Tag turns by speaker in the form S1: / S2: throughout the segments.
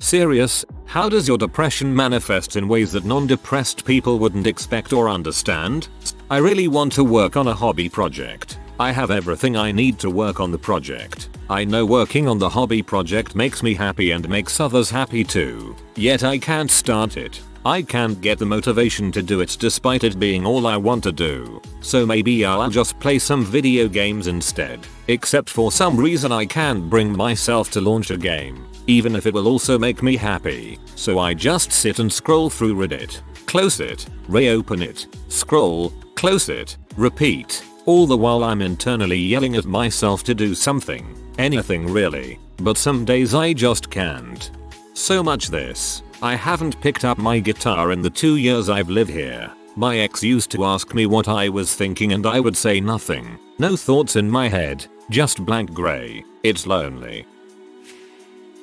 S1: Serious, how does your depression manifest in ways that non-depressed people wouldn't expect or understand? I really want to work on a hobby project. I have everything I need to work on the project. I know working on the hobby project makes me happy and makes others happy too. Yet I can't start it. I can't get the motivation to do it despite it being all I want to do. So maybe I'll just play some video games instead. Except for some reason I can't bring myself to launch a game, even if it will also make me happy. So I just sit and scroll through Reddit. Close it, reopen it, scroll, close it, repeat. All the while I'm internally yelling at myself to do something. Anything really. But some days I just can't. So much this. I haven't picked up my guitar in the 2 years I've lived here. My ex used to ask me what I was thinking and I would say nothing. No thoughts in my head, just blank grey. It's lonely.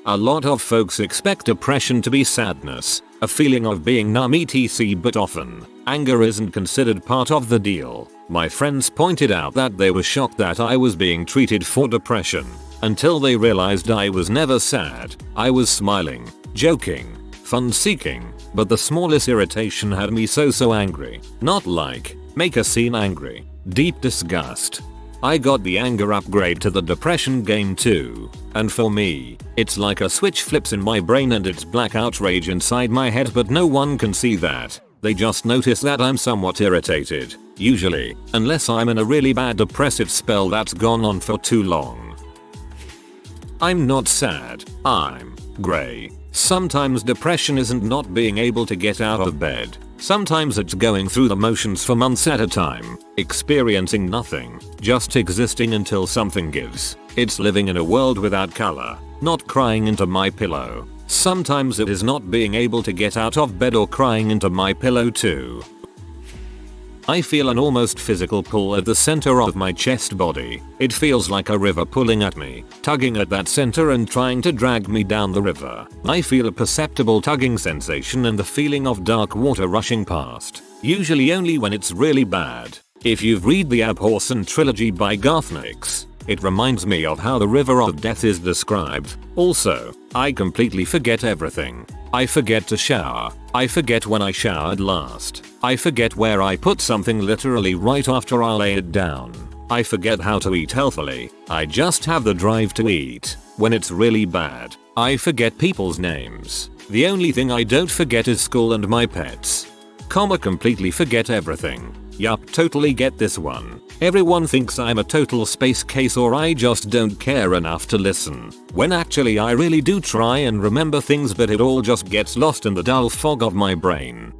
S1: A lot of folks expect depression to be sadness, a feeling of being numb etc, but often, anger isn't considered part of the deal. My friends pointed out that they were shocked that I was being treated for depression, until they realized I was never sad. I was smiling, joking, fun-seeking, but the smallest irritation had me so angry. Not like, make a scene angry. Deep disgust. I got the anger upgrade to the depression game too. And for me, it's like a switch flips in my brain and it's black outrage inside my head, but no one can see that. They just notice that I'm somewhat irritated. Usually, unless I'm in a really bad depressive spell that's gone on for too long. I'm not sad. I'm grey. Sometimes depression isn't not being able to get out of bed. Sometimes it's going through the motions for months at a time, experiencing nothing, just existing until something gives. It's living in a world without color, not crying into my pillow. Sometimes it is not being able to get out of bed or crying into my pillow too. I feel an almost physical pull at the center of my chest body. It feels like a river pulling at me, tugging at that center and trying to drag me down the river. I feel a perceptible tugging sensation and the feeling of dark water rushing past, usually only when it's really bad. If you've read the Abhorsen trilogy by Garth Nix, it reminds me of how the river of death is described. Also, I completely forget everything. I forget to shower. I forget when I showered last. I forget where I put something literally right after I lay it down. I forget how to eat healthily. I just have the drive to eat. When it's really bad, I forget people's names. The only thing I don't forget is school and my pets. Completely forget everything. Yup, totally get this one. Everyone thinks I'm a total space case or I just don't care enough to listen. When actually I really do try and remember things, but it all just gets lost in the dull fog of my brain.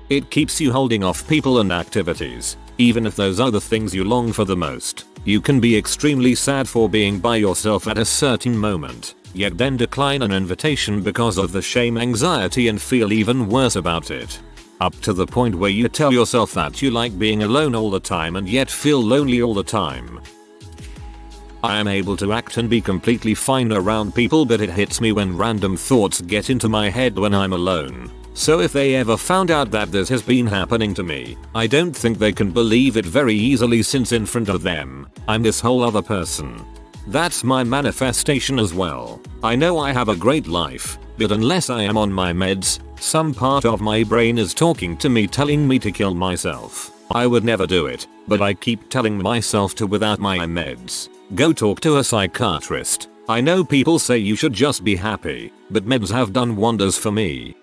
S1: It keeps you holding off people and activities, even if those are the things you long for the most. You can be extremely sad for being by yourself at a certain moment, yet then decline an invitation because of the shame, anxiety and feel even worse about it. Up to the point where you tell yourself that you like being alone all the time and yet feel lonely all the time. I am able to act and be completely fine around people, but it hits me when random thoughts get into my head when I'm alone. So if they ever found out that this has been happening to me, I don't think they can believe it very easily, since in front of them, I'm this whole other person. That's my manifestation as well. I know I have a great life, but unless I am on my meds, some part of my brain is talking to me, telling me to kill myself. I would never do it, but I keep telling myself to without my meds. Go talk to a psychiatrist. I know people say you should just be happy, but meds have done wonders for me.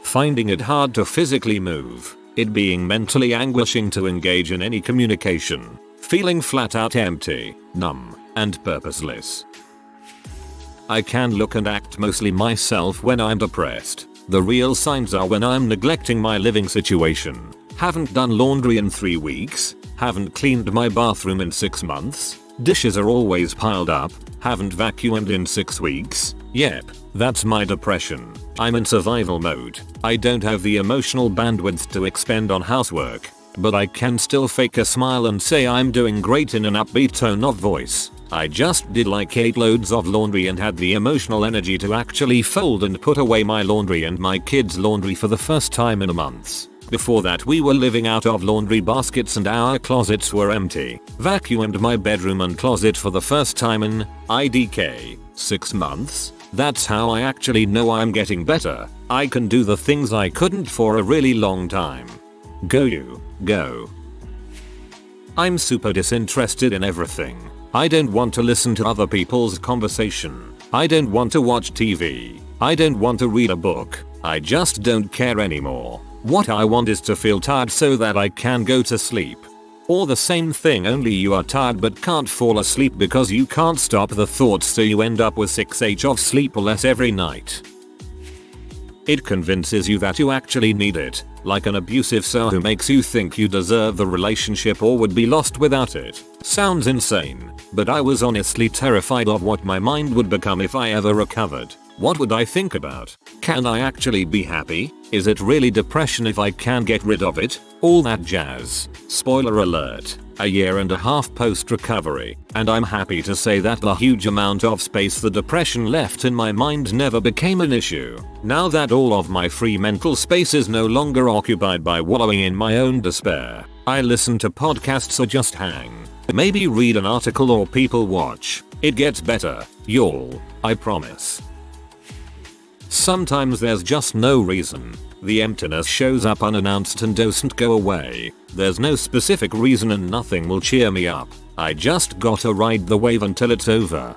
S1: Finding it hard to physically move. It being mentally anguishing to engage in any communication. Feeling flat out empty, numb, and purposeless. I can look and act mostly myself when I'm depressed. The real signs are when I'm neglecting my living situation. Haven't done laundry in 3 weeks. Haven't cleaned my bathroom in 6 months. Dishes are always piled up. Haven't vacuumed in 6 weeks. Yep, that's my depression. I'm in survival mode. I don't have the emotional bandwidth to expend on housework, but I can still fake a smile and say I'm doing great in an upbeat tone of voice. I just did like 8 loads of laundry and had the emotional energy to actually fold and put away my laundry and my kids' laundry for the first time in months. Before that we were living out of laundry baskets and our closets were empty. Vacuumed my bedroom and closet for the first time in IDK 6 months. That's how I actually know I'm getting better. I can do the things I couldn't for a really long time. Go you, go. I'm super disinterested in everything. I don't want to listen to other people's conversation. I don't want to watch TV. I don't want to read a book. I just don't care anymore. What I want is to feel tired so that I can go to sleep. Or the same thing, only you are tired but can't fall asleep because you can't stop the thoughts, so you end up with 6 hours of sleep or less every night. It convinces you that you actually need it, like an abusive sir who makes you think you deserve the relationship or would be lost without it. Sounds insane, but I was honestly terrified of what my mind would become if I ever recovered. What would I think about? Can I actually be happy? Is it really depression if I can get rid of it? All that jazz. Spoiler alert. A year and a half post recovery, and I'm happy to say that the huge amount of space the depression left in my mind never became an issue. Now that all of my free mental space is no longer occupied by wallowing in my own despair, I listen to podcasts or just hang. Maybe read an article or people watch. It gets better, y'all, I promise. Sometimes there's just no reason. The emptiness shows up unannounced and doesn't go away. There's no specific reason and nothing will cheer me up. I just gotta ride the wave until it's over.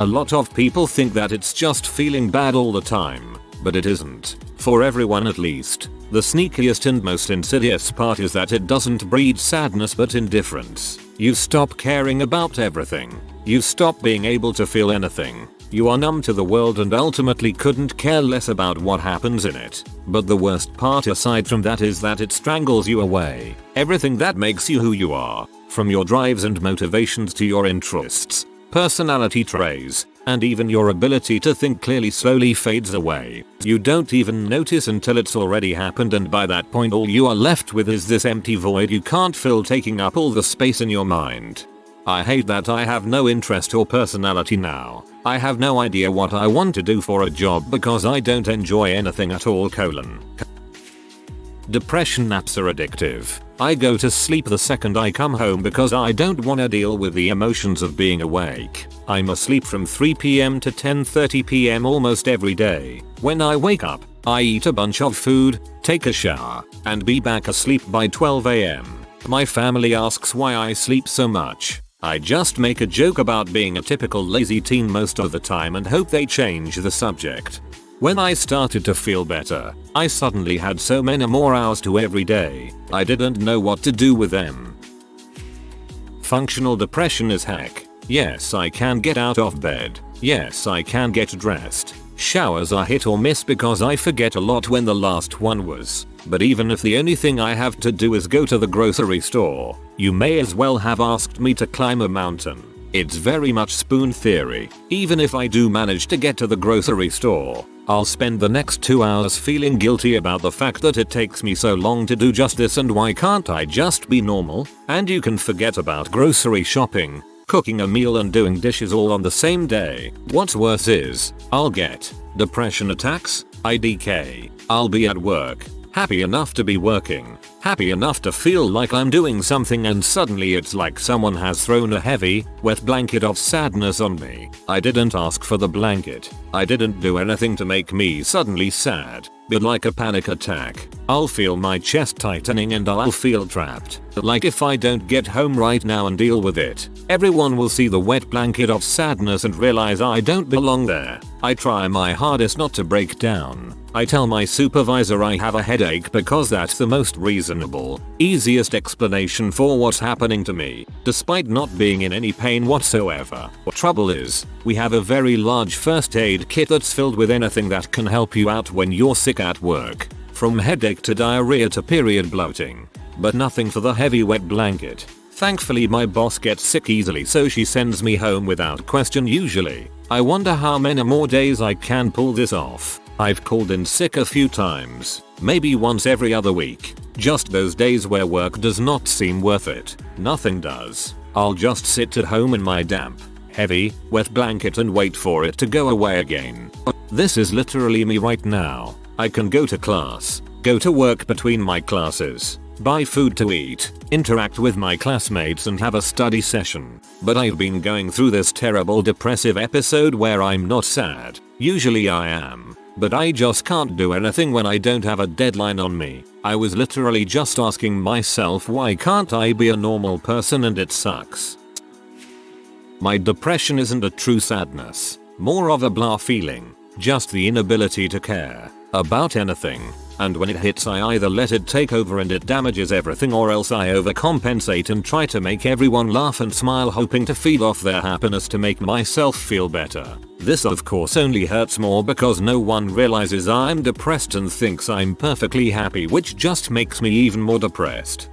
S1: A lot of people think that it's just feeling bad all the time, but it isn't. For everyone at least. The sneakiest and most insidious part is that it doesn't breed sadness but indifference. You stop caring about everything. You stop being able to feel anything. You are numb to the world and ultimately couldn't care less about what happens in it. But the worst part aside from that is that it strangles you away. Everything that makes you who you are, from your drives and motivations to your interests, personality traits, and even your ability to think clearly slowly fades away. You don't even notice until it's already happened, and by that point all you are left with is this empty void you can't fill, taking up all the space in your mind. I hate that I have no interest or personality now. I have no idea what I want to do for a job because I don't enjoy anything at all. Depression naps are addictive. I go to sleep the second I come home because I don't want to deal with the emotions of being awake. I'm asleep from 3 PM to 10:30 PM almost every day. When I wake up, I eat a bunch of food, take a shower, and be back asleep by 12 AM. My family asks why I sleep so much. I just make a joke about being a typical lazy teen most of the time and hope they change the subject. When I started to feel better, I suddenly had so many more hours to every day, I didn't know what to do with them. Functional depression is heck. Yes, I can get out of bed. Yes, I can get dressed. Showers are hit or miss because I forget a lot when the last one was. But even if the only thing I have to do is go to the grocery store, you may as well have asked me to climb a mountain. It's very much spoon theory. Even if I do manage to get to the grocery store, I'll spend the next 2 hours feeling guilty about the fact that it takes me so long to do just this, and why can't I just be normal? And you can forget about grocery shopping, cooking a meal and doing dishes all on the same day. What's worse is, I'll get depression attacks, IDK. I'll be at work, happy enough to be working, happy enough to feel like I'm doing something, and suddenly it's like someone has thrown a heavy, wet blanket of sadness on me. I didn't ask for the blanket. I didn't do anything to make me suddenly sad. But like a panic attack, I'll feel my chest tightening and I'll feel trapped. Like if I don't get home right now and deal with it, everyone will see the wet blanket of sadness and realize I don't belong there. I try my hardest not to break down. I tell my supervisor I have a headache because that's the most reasonable, easiest explanation for what's happening to me, despite not being in any pain whatsoever. Trouble is, we have a very large first aid kit that's filled with anything that can help you out when you're sick at work, from headache to diarrhea to period bloating, but nothing for the heavy wet blanket. Thankfully my boss gets sick easily, so she sends me home without question usually. I wonder how many more days I can pull this off. I've called in sick a few times, maybe once every other week. Just those days where work does not seem worth it. Nothing does. I'll just sit at home in my damp, heavy, wet blanket and wait for it to go away again. This is literally me right now. I can go to class, go to work between my classes, buy food to eat, interact with my classmates and have a study session. But I've been going through this terrible depressive episode where I'm not sad. Usually I am. But I just can't do anything when I don't have a deadline on me. I was literally just asking myself, why can't I be a normal person, and it sucks. My depression isn't a true sadness. More of a blah feeling. Just the inability to care about anything. And when it hits, I either let it take over and it damages everything, or else I overcompensate and try to make everyone laugh and smile, hoping to feed off their happiness to make myself feel better. This of course only hurts more because no one realizes I'm depressed and thinks I'm perfectly happy, which just makes me even more depressed.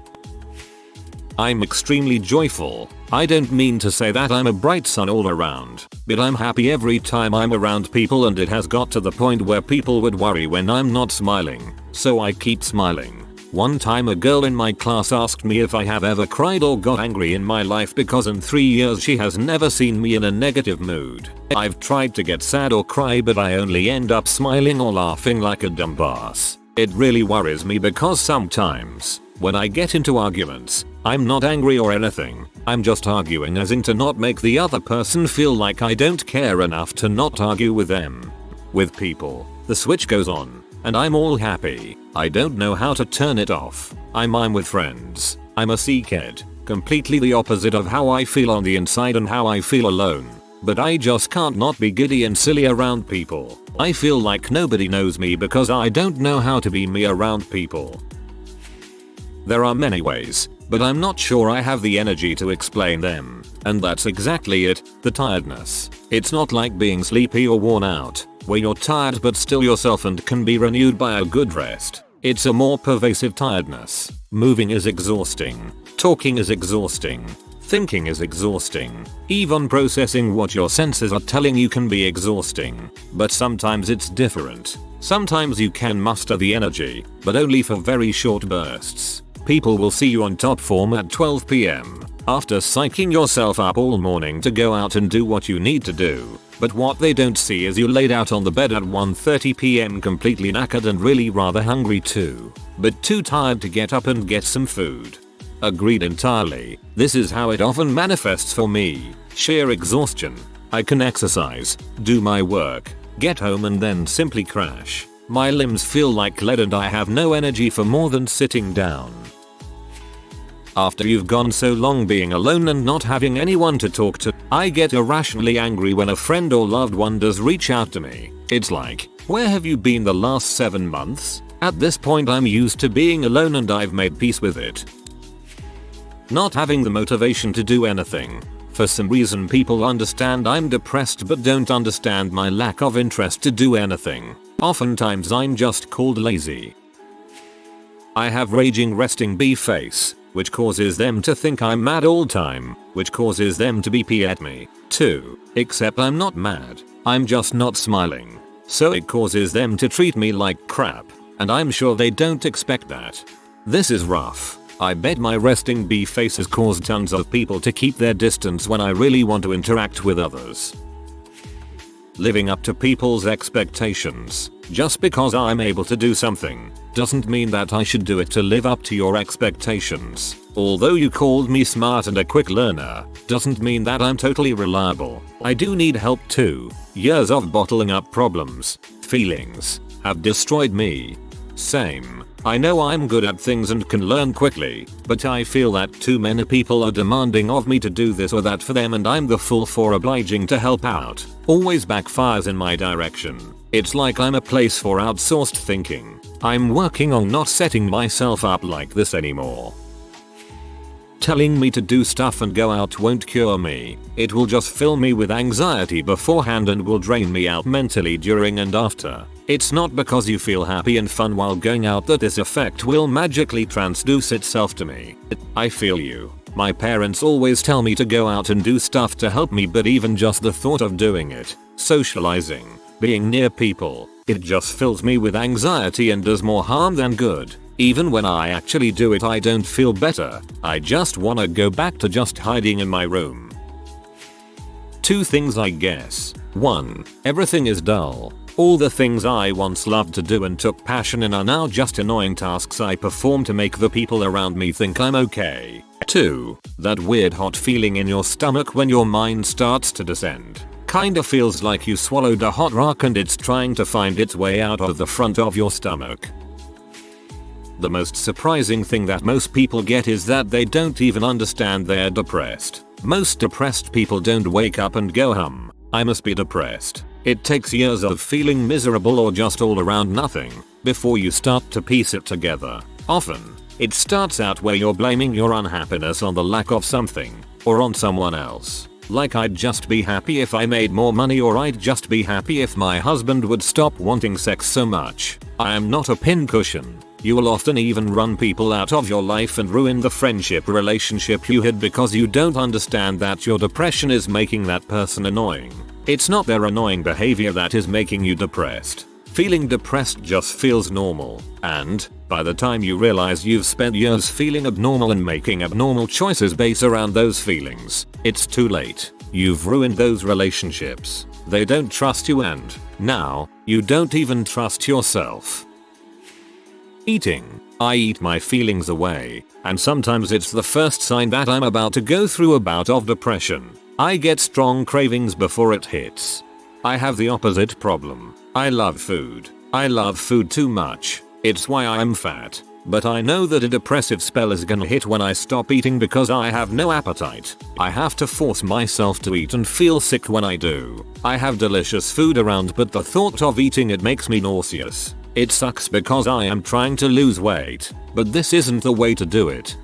S1: I'm extremely joyful. I don't mean to say that I'm a bright sun all around, but I'm happy every time I'm around people, and it has got to the point where people would worry when I'm not smiling, so I keep smiling. One time a girl in my class asked me if I have ever cried or got angry in my life, because in 3 years she has never seen me in a negative mood. I've tried to get sad or cry, but I only end up smiling or laughing like a dumbass. It really worries me because sometimes, when I get into arguments, I'm not angry or anything, I'm just arguing as in to not make the other person feel like I don't care enough to not argue with them. With people, the switch goes on, and I'm all happy. I don't know how to turn it off. I'm with friends. I'm a seekhead, completely the opposite of how I feel on the inside and how I feel alone. But I just can't not be giddy and silly around people. I feel like nobody knows me because I don't know how to be me around people. There are many ways, but I'm not sure I have the energy to explain them. And that's exactly it, the tiredness. It's not like being sleepy or worn out, where you're tired but still yourself and can be renewed by a good rest. It's a more pervasive tiredness. Moving is exhausting. Talking is exhausting. Thinking is exhausting. Even processing what your senses are telling you can be exhausting. But sometimes it's different. Sometimes you can muster the energy, but only for very short bursts. People will see you on top form at 12 PM, after psyching yourself up all morning to go out and do what you need to do. But what they don't see is you laid out on the bed at 1:30 PM completely knackered and really rather hungry too, but too tired to get up and get some food. Agreed entirely. This is how it often manifests for me. Sheer exhaustion. I can exercise, do my work, get home and then simply crash. My limbs feel like lead and I have no energy for more than sitting down. After you've gone so long being alone and not having anyone to talk to, I get irrationally angry when a friend or loved one does reach out to me. It's like, where have you been the last 7 months? At this point I'm used to being alone and I've made peace with it. Not having the motivation to do anything. For some reason people understand I'm depressed but don't understand my lack of interest to do anything. Oftentimes I'm just called lazy. I have raging resting bee face, which causes them to think I'm mad all time, which causes them to be pee at me, too. Except I'm not mad, I'm just not smiling. So it causes them to treat me like crap, and I'm sure they don't expect that. This is rough. I bet my resting bee face has caused tons of people to keep their distance when I really want to interact with others. Living up to people's expectations. Just because I'm able to do something doesn't mean that I should do it to live up to your expectations. Although you called me smart and a quick learner, doesn't mean that I'm totally reliable. I do need help too. Years of bottling up problems, feelings, have destroyed me. Same. I know I'm good at things and can learn quickly, but I feel that too many people are demanding of me to do this or that for them and I'm the fool for obliging to help out. Always backfires in my direction. It's like I'm a place for outsourced thinking. I'm working on not setting myself up like this anymore. Telling me to do stuff and go out won't cure me. It will just fill me with anxiety beforehand and will drain me out mentally during and after. It's not because you feel happy and fun while going out that this effect will magically transduce itself to me. I feel you. My parents always tell me to go out and do stuff to help me, but even just the thought of doing it, socializing, being near people, it just fills me with anxiety and does more harm than good. Even when I actually do it I don't feel better. I just wanna go back to just hiding in my room. 2 things I guess. 1. Everything is dull. All the things I once loved to do and took passion in are now just annoying tasks I perform to make the people around me think I'm okay. 2. That weird hot feeling in your stomach when your mind starts to descend. Kinda feels like you swallowed a hot rock and it's trying to find its way out of the front of your stomach. The most surprising thing that most people get is that they don't even understand they're depressed. Most depressed people don't wake up and go I must be depressed. It takes years of feeling miserable or just all around nothing before you start to piece it together. Often, it starts out where you're blaming your unhappiness on the lack of something or on someone else. Like I'd just be happy if I made more money, or I'd just be happy if my husband would stop wanting sex so much. I am not a pincushion. You will often even run people out of your life and ruin the friendship relationship you had because you don't understand that your depression is making that person annoying. It's not their annoying behavior that is making you depressed. Feeling depressed just feels normal, and by the time you realize you've spent years feeling abnormal and making abnormal choices based around those feelings, it's too late. You've ruined those relationships. They don't trust you, and now you don't even trust yourself. Eating. I eat my feelings away, and sometimes it's the first sign that I'm about to go through a bout of depression. I get strong cravings before it hits. I have the opposite problem. I love food. I love food too much. It's why I'm fat. But I know that a depressive spell is gonna hit when I stop eating because I have no appetite. I have to force myself to eat and feel sick when I do. I have delicious food around, but the thought of eating it makes me nauseous. It sucks because I am trying to lose weight, but this isn't the way to do it.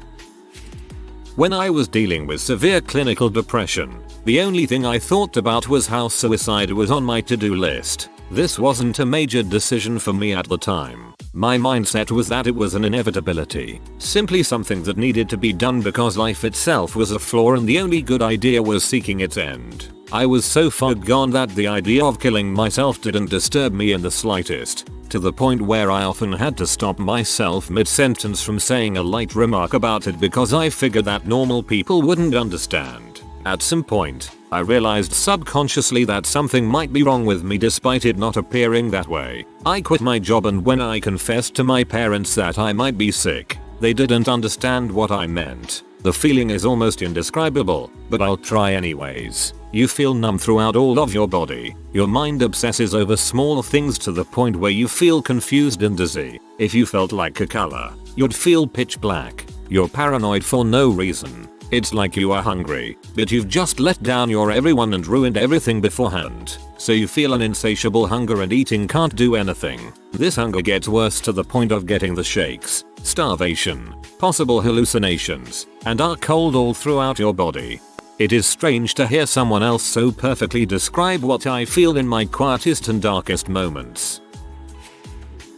S1: When I was dealing with severe clinical depression, the only thing I thought about was how suicide was on my to-do list. This wasn't a major decision for me at the time. My mindset was that it was an inevitability, simply something that needed to be done because life itself was a flaw and the only good idea was seeking its end. I was so far gone that the idea of killing myself didn't disturb me in the slightest, to the point where I often had to stop myself mid-sentence from saying a light remark about it because I figured that normal people wouldn't understand. At some point, I realized subconsciously that something might be wrong with me despite it not appearing that way. I quit my job, and when I confessed to my parents that I might be sick, they didn't understand what I meant. The feeling is almost indescribable, but I'll try anyways. You feel numb throughout all of your body. Your mind obsesses over small things to the point where you feel confused and dizzy. If you felt like a color, you'd feel pitch black. You're paranoid for no reason. It's like you are hungry, but you've just let down your everyone and ruined everything beforehand. So you feel an insatiable hunger and eating can't do anything. This hunger gets worse to the point of getting the shakes, starvation, possible hallucinations, and are cold all throughout your body. It is strange to hear someone else so perfectly describe what I feel in my quietest and darkest moments.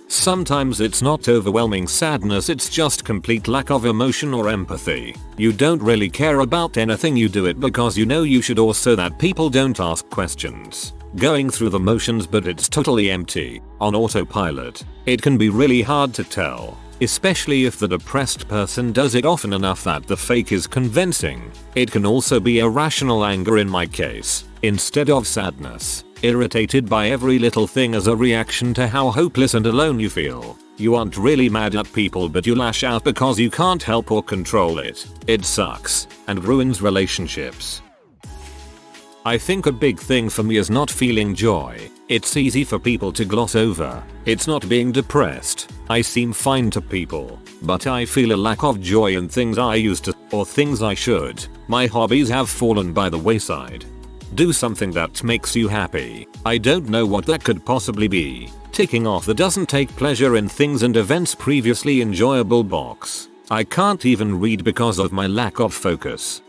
S1: Sometimes it's not overwhelming sadness, it's just complete lack of emotion or empathy. You don't really care about anything, you do it because you know you should, or so that people don't ask questions. Going through the motions, but it's totally empty, on autopilot. It can be really hard to tell, especially if the depressed person does it often enough that the fake is convincing. It can also be irrational anger in my case, instead of sadness. Irritated by every little thing as a reaction to how hopeless and alone you feel. You aren't really mad at people, but you lash out because you can't help or control it. It sucks and ruins relationships. I think a big thing for me is not feeling joy. It's easy for people to gloss over. It's not being depressed. I seem fine to people, but I feel a lack of joy in things I used to, or things I should. My hobbies have fallen by the wayside. Do something that makes you happy. I don't know what that could possibly be. Ticking off the doesn't take pleasure in things and events previously enjoyable box. I can't even read because of my lack of focus.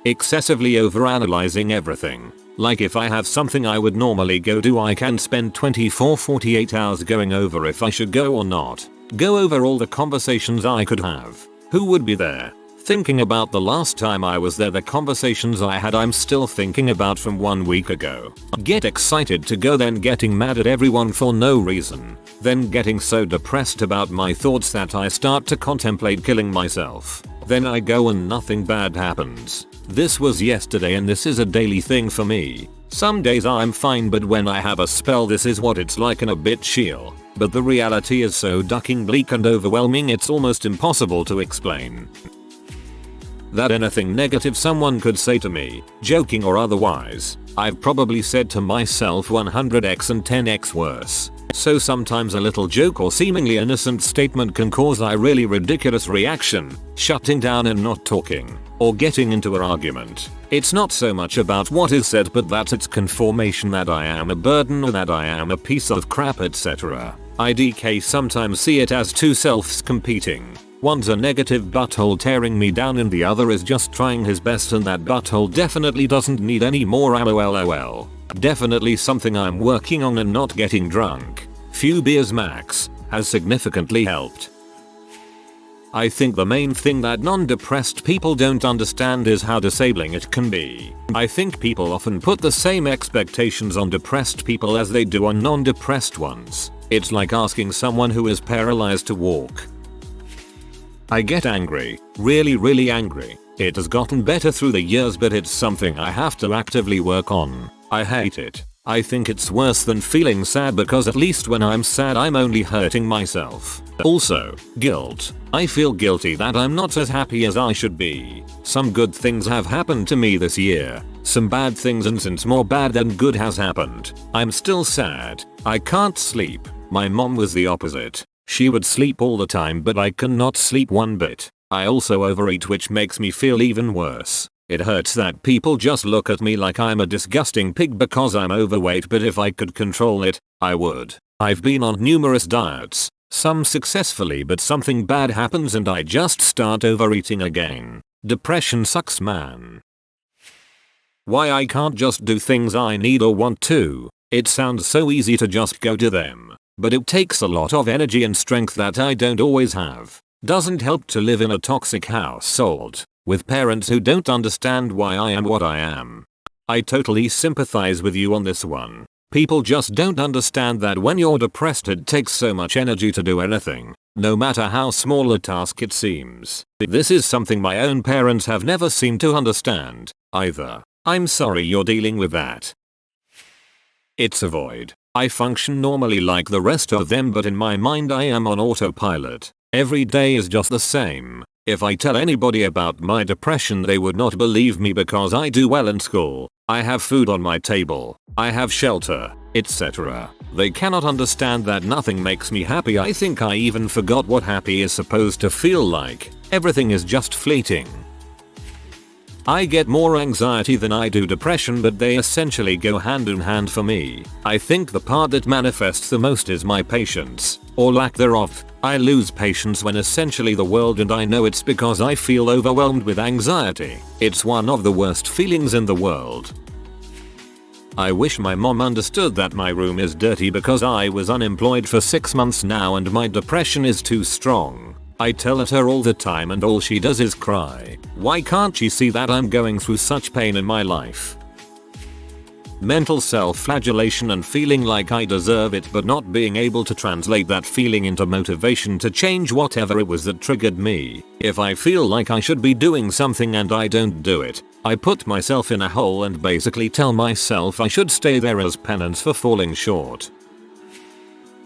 S1: Excessively overanalyzing everything. Like if I have something I would normally go do, I can spend 24-48 hours going over if I should go or not. Go over all the conversations I could have. Who would be there? Thinking about the last time I was there, the conversations I had I'm still thinking about from 1 week ago. Get excited to go, then getting mad at everyone for no reason. Then getting so depressed about my thoughts that I start to contemplate killing myself. Then I go and nothing bad happens. This was yesterday and this is a daily thing for me. Some days I'm fine, but when I have a spell this is what it's like, and a bit chill. But the reality is so ducking bleak and overwhelming it's almost impossible to explain. That anything negative someone could say to me, joking or otherwise, I've probably said to myself 100x and 10x worse. So sometimes a little joke or seemingly innocent statement can cause a really ridiculous reaction, shutting down and not talking, or getting into an argument. It's not so much about what is said but that it's confirmation that I am a burden or that I am a piece of crap, etc. IDK sometimes see it as two selves competing. One's a negative butthole tearing me down and the other is just trying his best, and that butthole definitely doesn't need any more ammo. LOL. Definitely something I'm working on, and not getting drunk, few beers max, has significantly helped. I think the main thing that non-depressed people don't understand is how disabling it can be. I think people often put the same expectations on depressed people as they do on non-depressed ones. It's like asking someone who is paralyzed to walk. I get angry, really angry. It has gotten better through the years, but it's something I have to actively work on. I hate it. I think it's worse than feeling sad because at least when I'm sad I'm only hurting myself. Also, guilt. I feel guilty that I'm not as happy as I should be. Some good things have happened to me this year, some bad things, and since more bad than good has happened, I'm still sad. I can't sleep. My mom was the opposite. She would sleep all the time, but I cannot sleep one bit. I also overeat, which makes me feel even worse. It hurts that people just look at me like I'm a disgusting pig because I'm overweight, but if I could control it, I would. I've been on numerous diets, some successfully, but something bad happens and I just start overeating again. Depression sucks, man. Why I can't just do things I need or want to. It sounds so easy to just go do them, but it takes a lot of energy and strength that I don't always have. Doesn't help to live in a toxic household with parents who don't understand why I am what I am. I totally sympathize with you on this one. People just don't understand that when you're depressed it takes so much energy to do anything, no matter how small a task it seems. This is something my own parents have never seemed to understand either. I'm sorry you're dealing with that. It's a void. I function normally like the rest of them, but in my mind I am on autopilot. Every day is just the same. If I tell anybody about my depression they would not believe me because I do well in school, I have food on my table, I have shelter, etc. They cannot understand that nothing makes me happy. I think I even forgot what happy is supposed to feel like. Everything is just fleeting. I get more anxiety than I do depression, but they essentially go hand in hand for me. I think the part that manifests the most is my patience, or lack thereof. I lose patience when essentially the world, and I know it's because I feel overwhelmed with anxiety. It's one of the worst feelings in the world. I wish my mom understood that my room is dirty because I was unemployed for 6 months now and my depression is too strong. I tell it her all the time and all she does is cry. Why can't she see that I'm going through such pain in my life? Mental self-flagellation and feeling like I deserve it, but not being able to translate that feeling into motivation to change whatever it was that triggered me. If I feel like I should be doing something and I don't do it, I put myself in a hole and basically tell myself I should stay there as penance for falling short.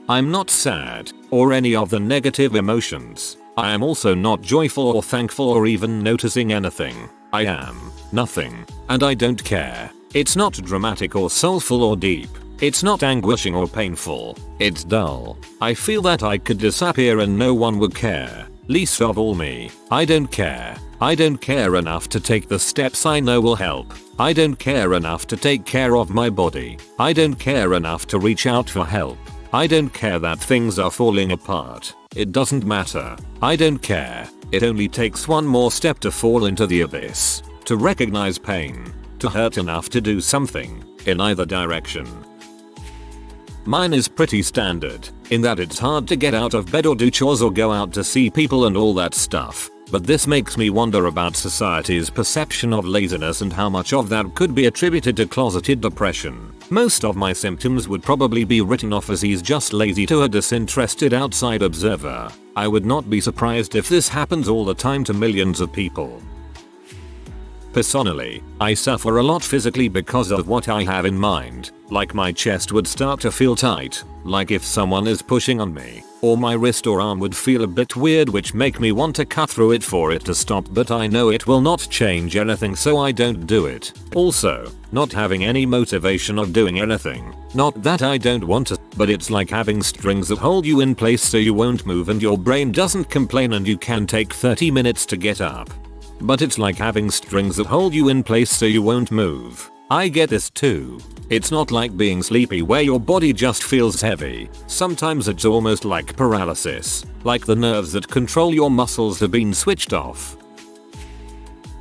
S1: I'm not sad, or any of the negative emotions. I am also not joyful or thankful or even noticing anything. I am nothing, and I don't care. It's not dramatic or soulful or deep. It's not anguishing or painful. It's dull. I feel that I could disappear and no one would care. Least of all me. I don't care. I don't care enough to take the steps I know will help. I don't care enough to take care of my body. I don't care enough to reach out for help. I don't care that things are falling apart. It doesn't matter. I don't care. It only takes one more step to fall into the abyss. To recognize pain. To hurt enough to do something. In either direction. Mine is pretty standard, in that it's hard to get out of bed or do chores or go out to see people and all that stuff. But this makes me wonder about society's perception of laziness and how much of that could be attributed to closeted depression. Most of my symptoms would probably be written off as he's just lazy to a disinterested outside observer. I would not be surprised if this happens all the time to millions of people. Personally, I suffer a lot physically because of what I have in mind, like my chest would start to feel tight, like if someone is pushing on me, or my wrist or arm would feel a bit weird which make me want to cut through it for it to stop, but I know it will not change anything so I don't do it. Also, not having any motivation of doing anything. Not that I don't want to, but it's like having strings that hold you in place so you won't move and your brain doesn't complain and you can take 30 minutes to get up. But it's like having strings that hold you in place so you won't move. I get this too. It's not like being sleepy where your body just feels heavy. Sometimes it's almost like paralysis, like the nerves that control your muscles have been switched off.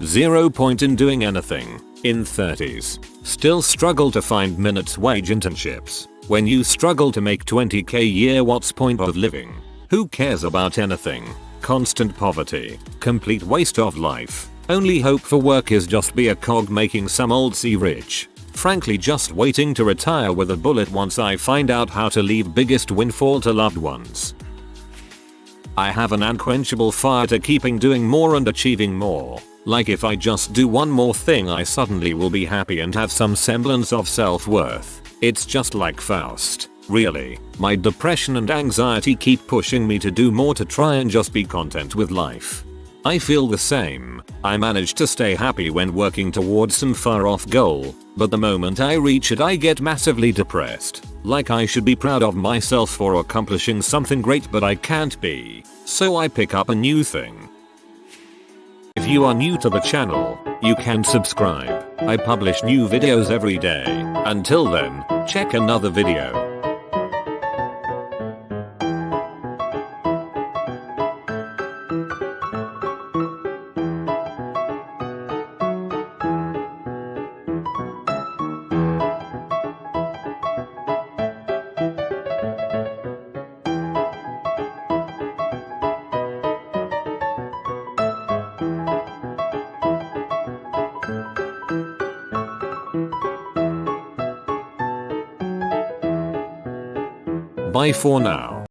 S1: 0 point in doing anything. In 30s. Still struggle to find minutes wage internships. When you struggle to make 20k a year, what's point of living? Who cares about anything? Constant poverty. Complete waste of life. Only hope for work is just be a cog making some old C rich. Frankly, just waiting to retire with a bullet once I find out how to leave. Biggest windfall to loved ones. I have an unquenchable fire to keeping doing more and achieving more. Like if I just do one more thing I suddenly will be happy and have some semblance of self-worth. It's just like Faust. Really, my depression and anxiety keep pushing me to do more to try and just be content with life. I feel the same. I manage to stay happy when working towards some far off goal, but the moment I reach it I get massively depressed. Like I should be proud of myself for accomplishing something great but I can't be. So I pick up a new thing. If you are new to the channel, you can subscribe. I publish new videos every day. Until then, check another video. Bye for now.